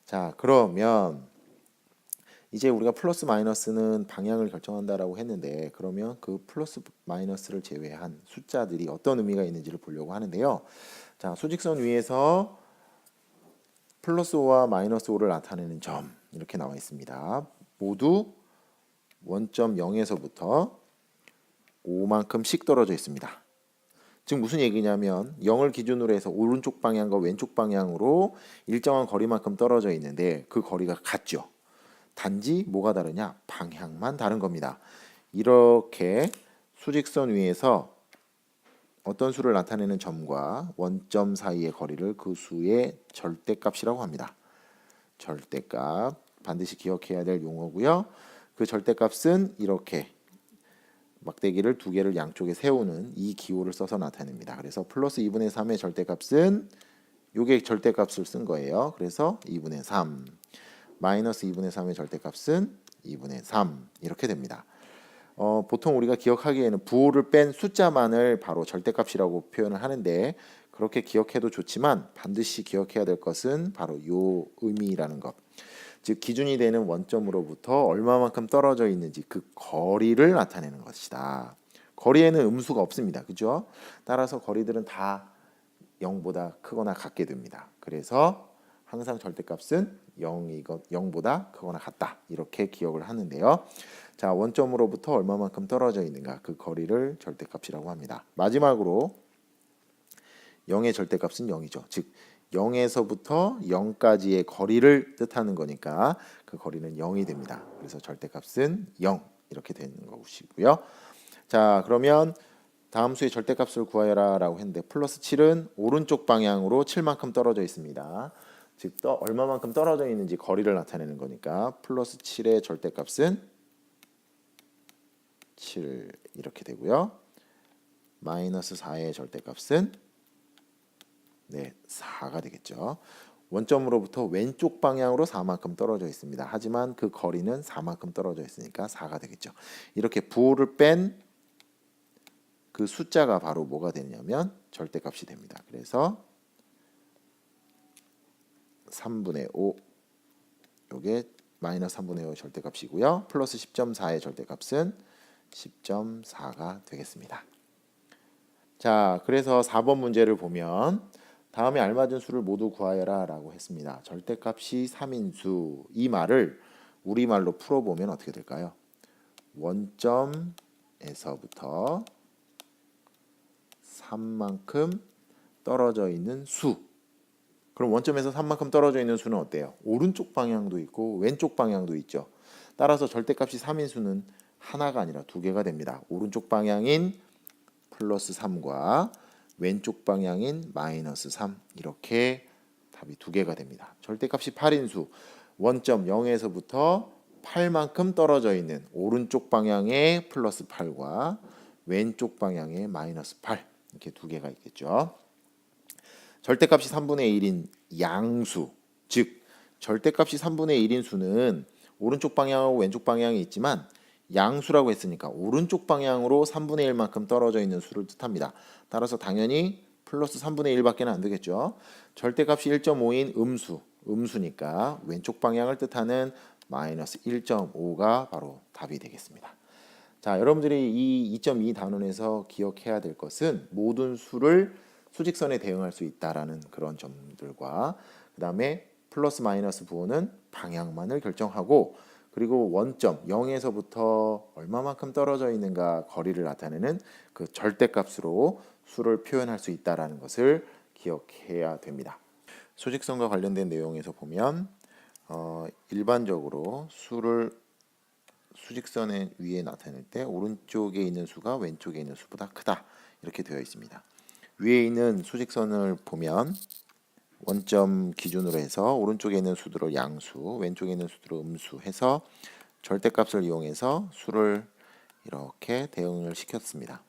자, 그러면 이제 우리가 플러스 마이너스는 방향을 결정한다라고 했는데, 그러면 그 플러스 마이너스를 제외한 숫자들이 어떤 의미가 있는지를 보려고 하는데요. 자, 수직선 위에서 플러스 5와 마이너스 5를 나타내는 점 이렇게 나와 있습니다. 모두 원점 0에서부터 5만큼씩 떨어져 있습니다. 즉 무슨 얘기냐면 0을 기준으로 해서 오른쪽 방향과 왼쪽 방향으로 일정한 거리만큼 떨어져 있는데 그 거리가 같죠. 단지 뭐가 다르냐? 방향만 다른 겁니다. 이렇게 수직선 위에서 어떤 수를 나타내는 점과 원점 사이의 거리를 그 수의 절대값이라고 합니다. 절대값 반드시 기억해야 될 용어고요. 그 절대값은 이렇게 막대기를 두 개를 양쪽에 세우는 이 기호를 써서 나타냅니다. 그래서 플러스 2분의 3의 절대값은 요게 절대값을 쓴 거예요. 그래서 2분의 3 마이너스 2분의 3의 절대값은 2분의 3 이렇게 됩니다. 보통 우리가 기억하기에는 부호를 뺀 숫자만을 바로 절대값이라고 표현을 하는데 그렇게 기억해도 좋지만 반드시 기억해야 될 것은 바로 요 의미라는 것. 즉 기준이 되는 원점으로부터 얼마만큼 떨어져 있는지 그 거리를 나타내는 것이다. 거리에는 음수가 없습니다. 그죠? 따라서 거리들은 다 0보다 크거나 같게 됩니다. 그래서 항상 절대값은 0보다 크거나 같다. 이렇게 기억을 하는데요. 자, 원점으로부터 얼마만큼 떨어져 있는가 그 거리를 절대값이라고 합니다. 마지막으로 0의 절대값은 0이죠. 즉 0에서부터 0까지의 거리를 뜻하는 거니까 그 거리는 0이 됩니다. 그래서 절대값은 0 이렇게 되는 것이고요. 자, 그러면 다음 수의 절대값을 구하여라 라고 했는데 플러스 7은 오른쪽 방향으로 7만큼 떨어져 있습니다. 즉 얼마만큼 떨어져 있는지 거리를 나타내는 거니까 플러스 7의 절대값은 7 이렇게 되고요. 마이너스 4의 절대값은 4가 되겠죠. 원점으로부터 왼쪽 방향으로 4만큼 떨어져 있습니다. 하지만 그 거리는 4만큼 떨어져 있으니까 4가 되겠죠. 이렇게 부호를 뺀 그 숫자가 바로 뭐가 되냐면 절대값이 됩니다. 그래서 3분의 5 요게 마이너스 3분의 5의 절대값이고요. 플러스 10.4의 절대값은 10.4가 되겠습니다. 자, 그래서 4번 문제를 보면 다음에 알맞은 수를 모두 구하여라 라고 했습니다. 절대값이 3인수 이 말을 우리말로 풀어보면 어떻게 될까요? 원점에서부터 3만큼 떨어져 있는 수. 그럼 원점에서 3만큼 떨어져 있는 수는 어때요? 오른쪽 방향도 있고 왼쪽 방향도 있죠. 따라서 절대값이 3인수는 하나가 아니라 두 개가 됩니다. 오른쪽 방향인 플러스 3과 왼쪽 방향인 마이너스 3 이렇게 답이 두 개가 됩니다. 절대값이 8인수 원점 0에서부터 8만큼 떨어져 있는 오른쪽 방향의 플러스 8과 왼쪽 방향의 마이너스 8 이렇게 두 개가 있겠죠. 절대값이 3분의 1인 양수 즉 절대값이 3분의 1인 수는 오른쪽 방향하고 왼쪽 방향이 있지만 양수라고 했으니까 오른쪽 방향으로 3분의 1만큼 떨어져 있는 수를 뜻합니다. 따라서 당연히 플러스 3분의 1밖에 안 되겠죠. 절대값이 1.5인 음수니까 왼쪽 방향을 뜻하는 마이너스 1.5가 바로 답이 되겠습니다. 자, 여러분들이 이 2.2 단원에서 기억해야 될 것은 모든 수를 수직선에 대응할 수 있다라는 그런 점들과 그 다음에 플러스 마이너스 부호는 방향만을 결정하고 그리고 원점 0에서부터 얼마만큼 떨어져 있는가 거리를 나타내는 그 절대값으로 수를 표현할 수 있다라는 것을 기억해야 됩니다. 수직선과 관련된 내용에서 보면 일반적으로 수를 수직선 위에 나타낼 때 오른쪽에 있는 수가 왼쪽에 있는 수보다 크다 이렇게 되어 있습니다. 위에 있는 수직선을 보면 원점 기준으로 해서 오른쪽에 있는 수들을 양수, 왼쪽에 있는 수들을 음수 해서 절대값을 이용해서 수를 이렇게 대응을 시켰습니다.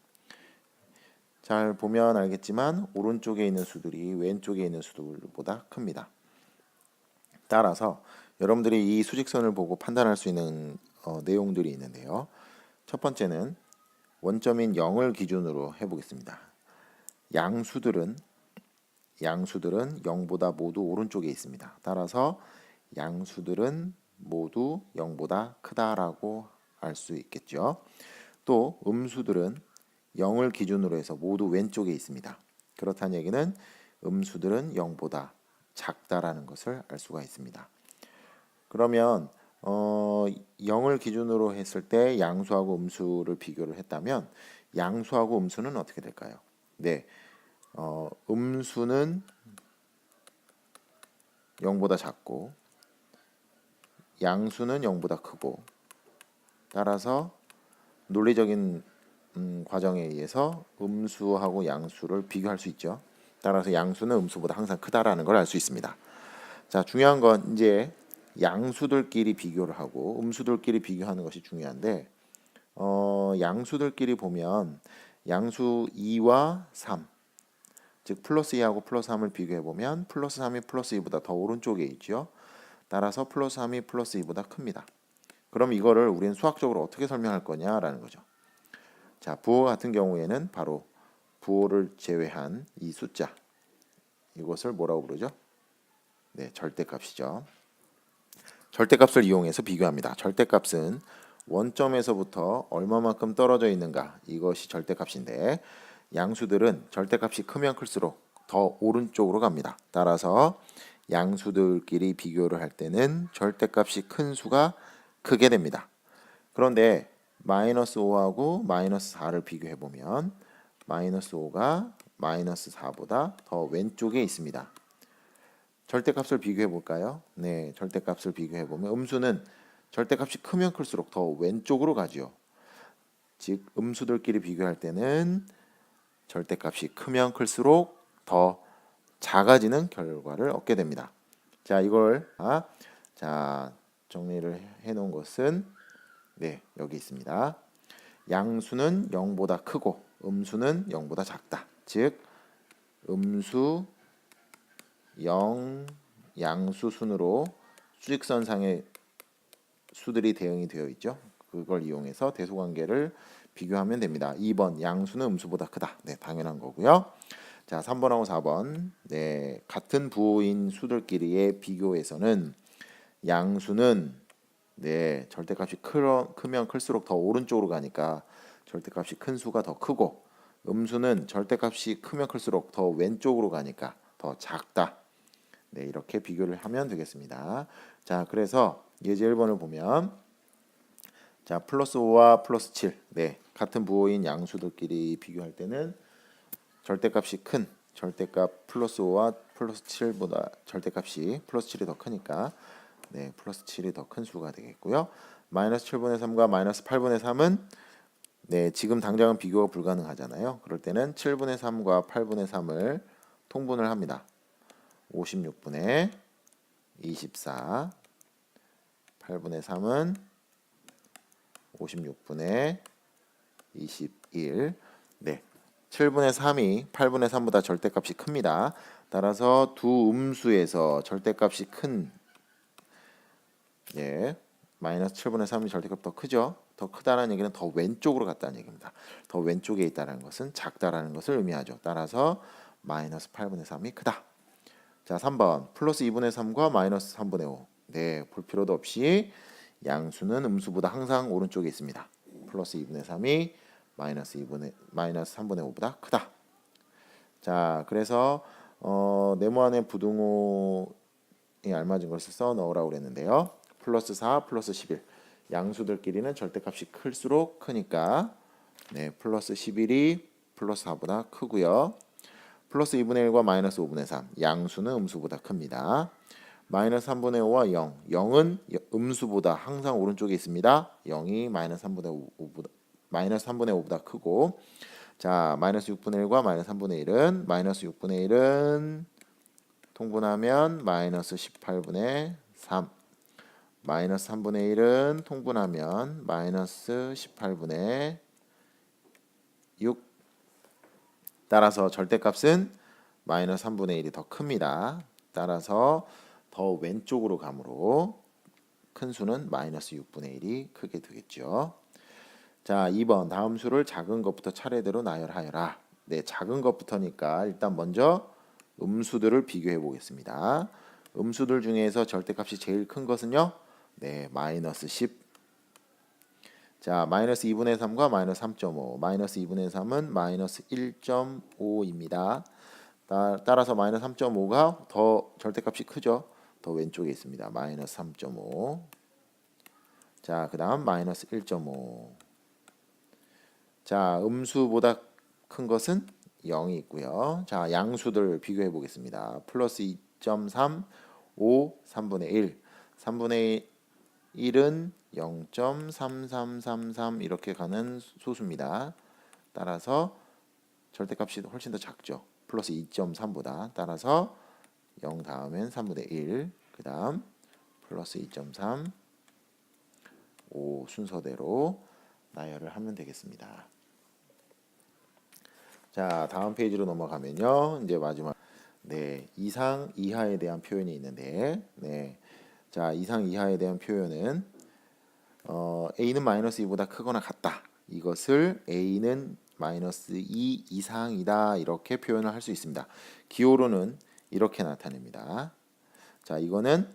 잘 보면 알겠지만 오른쪽에 있는 수들이 왼쪽에 있는 수들보다 큽니다. 따라서 여러분들이 이 수직선을 보고 판단할 수 있는 내용들이 있는데요. 첫 번째는 원점인 0을 기준으로 해보겠습니다. 양수들은 0보다 모두 오른쪽에 있습니다. 따라서 양수들은 모두 0보다 크다라고 알 수 있겠죠. 또 음수들은 0을 기준으로 해서 모두 왼쪽에 있습니다. 그렇다는 얘기는 음수들은 0보다 작다라는 것을 알 수가 있습니다. 그러면 0을 기준으로 했을 때 양수하고 음수를 비교를 했다면 양수하고 음수는 어떻게 될까요? 네, 음수는 0보다 작고 양수는 0보다 크고 따라서 논리적인 과정에 의해서 음수하고 양수를 비교할 수 있죠. 따라서 양수는 음수보다 항상 크다라는 걸 알 수 있습니다. 자, 중요한 건 이제 양수들끼리 비교를 하고 음수들끼리 비교하는 것이 중요한데 양수들끼리 보면 양수 2와 3, 즉 플러스 2하고 플러스 3을 비교해 보면 플러스 3이 플러스 2보다 더 오른쪽에 있죠. 따라서 플러스 3이 플러스 2보다 큽니다. 그럼 이거를 우리는 수학적으로 어떻게 설명할 거냐라는 거죠. 자, 부호 같은 경우에는 바로 부호를 제외한 이 숫자, 이것을 뭐라고 부르죠? 네, 절대값이죠. 절대값을 이용해서 비교합니다. 절대값은 원점에서부터 얼마만큼 떨어져 있는가, 이것이 절대값인데 양수들은 절대값이 크면 클수록 더 오른쪽으로 갑니다. 따라서 양수들끼리 비교를 할 때는 절대값이 큰 수가 크게 됩니다. 그런데 마이너스 5하고 마이너스 4를 비교해 보면 마이너스 5가 마이너스 4보다 더 왼쪽에 있습니다. 절대값을 비교해 볼까요? 네, 절대값을 비교해 보면 음수는 절대값이 크면 클수록 더 왼쪽으로 가죠. 즉 음수들끼리 비교할 때는 절대값이 크면 클수록 더 작아지는 결과를 얻게 됩니다. 자, 이걸 정리를 해 놓은 것은 네, 여기 있습니다. 양수는 0보다 크고 음수는 0보다 작다. 즉 음수 0 양수 순으로 수직선상의 수들이 대응이 되어 있죠. 그걸 이용해서 대소관계를 비교하면 됩니다. 2번 양수는 음수보다 크다. 네, 당연한 거고요. 자, 3번하고 4번. 네, 같은 부호인 수들끼리의 비교에서는 양수는 네, 절대값이 크면 클수록 더 오른쪽으로 가니까 절대값이 큰 수가 더 크고 음수는 절대값이 크면 클수록 더 왼쪽으로 가니까 더 작다. 네, 이렇게 비교를 하면 되겠습니다. 자, 그래서 예제 1번을 보면 자, 플러스 5와 플러스 7. 네, 같은 부호인 양수들끼리 비교할 때는 절대값이 큰 절대값 플러스 5와 플러스 7보다 절대값이 플러스 7이 더 크니까 네, 플러스 7이 더 큰 수가 되겠고요. 마이너스 7분의 3과 마이너스 8분의 3은 네, 지금 당장은 비교가 불가능하잖아요. 그럴 때는 7분의 3과 8분의 3을 통분을 합니다. 56분의 24, 8분의 3은 56분의 21. 네, 7분의 3이 8분의 3보다 절대값이 큽니다. 따라서 두 음수에서 절대값이 큰 마이너스 7분의 3이 절대값 더 크죠. 더 크다는 얘기는 더 왼쪽으로 갔다는 얘기입니다. 더 왼쪽에 있다는 것은 작다라는 것을 의미하죠. 따라서 마이너스 8분의 3이 크다. 자, 3번 플러스 2분의 3과 마이너스 3분의 5. 네, 볼 필요도 없이 양수는 음수보다 항상 오른쪽에 있습니다. 플러스 2분의 3이 마이너스 3분의 5보다 크다. 자, 그래서 네모안의 부등호에 알맞은 것을 써 넣으라고 그랬는데요. 플러스 4, 플러스 11. 양수들끼리는 절대값이 클수록 크니까 네, 플러스 11이 플러스 4보다 크고요. 플러스 2분의 1과 마이너스 5분의 3. 양수는 음수보다 큽니다. 마이너스 3분의 5와 0. 0은 음수보다 항상 오른쪽에 있습니다. 0이 마이너스 3분의 5보다 크고 자, 마이너스 6분의 1과 마이너스 3분의 1은 마이너스 6분의 1은 통분하면 마이너스 18분의 3. 마이너스 3분의 1은 통분하면 마이너스 18분의 6. 따라서 절대값은 마이너스 3분의 1이 더 큽니다. 따라서 더 왼쪽으로 가므로 큰 수는 마이너스 6분의 1이 크게 되겠죠. 자, 2번 다음 수를 작은 것부터 차례대로 나열하여라. 네, 작은 것부터니까 일단 먼저 음수들을 비교해 보겠습니다. 음수들 중에서 절대값이 제일 큰 것은요. 네, 마이너스 10. 자, 마이너스 2분의 3과 마이너스 3.5. 마이너스 2분의 3은 마이너스 1.5입니다. 따라서 마이너스 3.5가 더 절대값이 크죠. 더 왼쪽에 있습니다. 마이너스 3.5. 자, 그 다음 마이너스 1.5. 자, 음수보다 큰 것은 0이 있고요. 자, 양수들 비교해 보겠습니다. 플러스 2.3, 5, 3분의 1. 3분의 1은 0.3333 이렇게 가는 소수입니다. 따라서 절대값이 훨씬 더 작죠. 플러스 2.3보다. 따라서 0 다음엔 3분의 1. 그 다음 플러스 2.3, 5 순서대로 나열을 하면 되겠습니다. 자, 다음 페이지로 넘어가면요. 이제 마지막 네, 이상 이하에 대한 표현이 있는데 네. 자, 이상 이하에 대한 표현은 a는 마이너스 2보다 크거나 같다. 이것을 a는 마이너스 2 이상이다. 이렇게 표현을 할 수 있습니다. 기호로는 이렇게 나타냅니다. 자, 이거는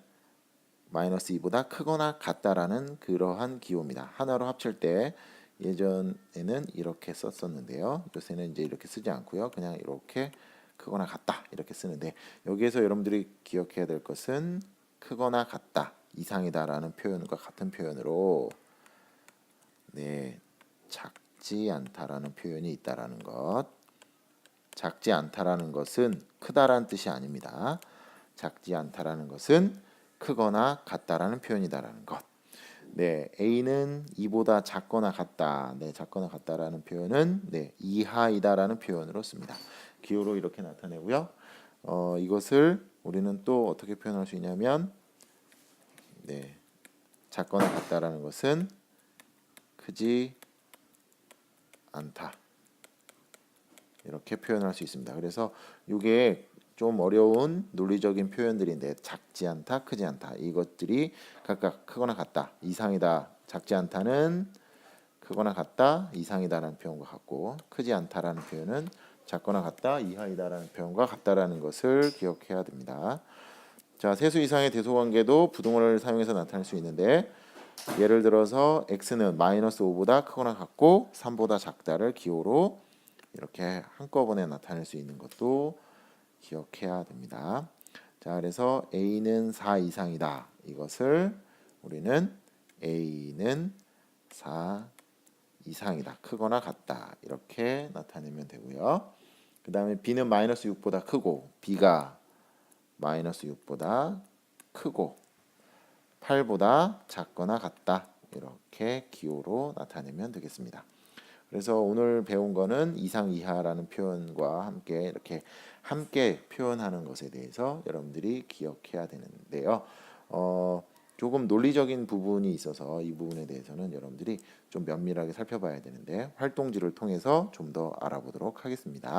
마이너스 2보다 크거나 같다라는 그러한 기호입니다. 하나로 합칠 때 예전에는 이렇게 썼었는데요. 요새는 이제 이렇게 쓰지 않고요. 그냥 이렇게 크거나 같다 이렇게 쓰는데 여기에서 여러분들이 기억해야 될 것은 크거나 같다, 이상이다라는 표현과 같은 표현으로 네, 작지 않다라는 표현이 있다라는 것. 작지 않다라는 것은 크다라는 뜻이 아닙니다. 작지 않다라는 것은 크거나 같다라는 표현이다라는 것. 네, A는 2보다 작거나 같다. 네, 작거나 같다라는 표현은 네, 이하이다라는 표현으로 씁니다. 기호로 이렇게 나타내고요. 이것을 우리는 또 어떻게 표현할 수 있냐면 네, 작거나 같다라는 것은 크지 않다. 이렇게 표현할 수 있습니다. 그래서 이게 좀 어려운 논리적인 표현들인데 작지 않다, 크지 않다. 이것들이 각각 크거나 같다, 이상이다. 작지 않다는 크거나 같다, 이상이다라는 표현과 같고 크지 않다라는 표현은 작거나 같다, 이하이다라는 표현과 같다라는 것을 기억해야 됩니다. 자, 세수 이상의 대소관계도 부동어를 사용해서 나타낼 수 있는데 예를 들어서 x는 마이너스 5보다 크거나 같고 3보다 작다를 기호로 이렇게 한꺼번에 나타낼 수 있는 것도 기억해야 됩니다. 자, 그래서 a는 4 이상이다. 이것을 우리는 a는 4 이상이다. 크거나 같다. 이렇게 나타내면 되고요. 그 다음에 b는 마이너스 6보다 크고 b가 마이너스 6보다 크고 8보다 작거나 같다. 이렇게 기호로 나타내면 되겠습니다. 그래서 오늘 배운 거는 이상 이하라는 표현과 함께 이렇게 함께 표현하는 것에 대해서 여러분들이 기억해야 되는데요. 조금 논리적인 부분이 있어서 이 부분에 대해서는 여러분들이 좀 면밀하게 살펴봐야 되는데 활동지를 통해서 좀 더 알아보도록 하겠습니다.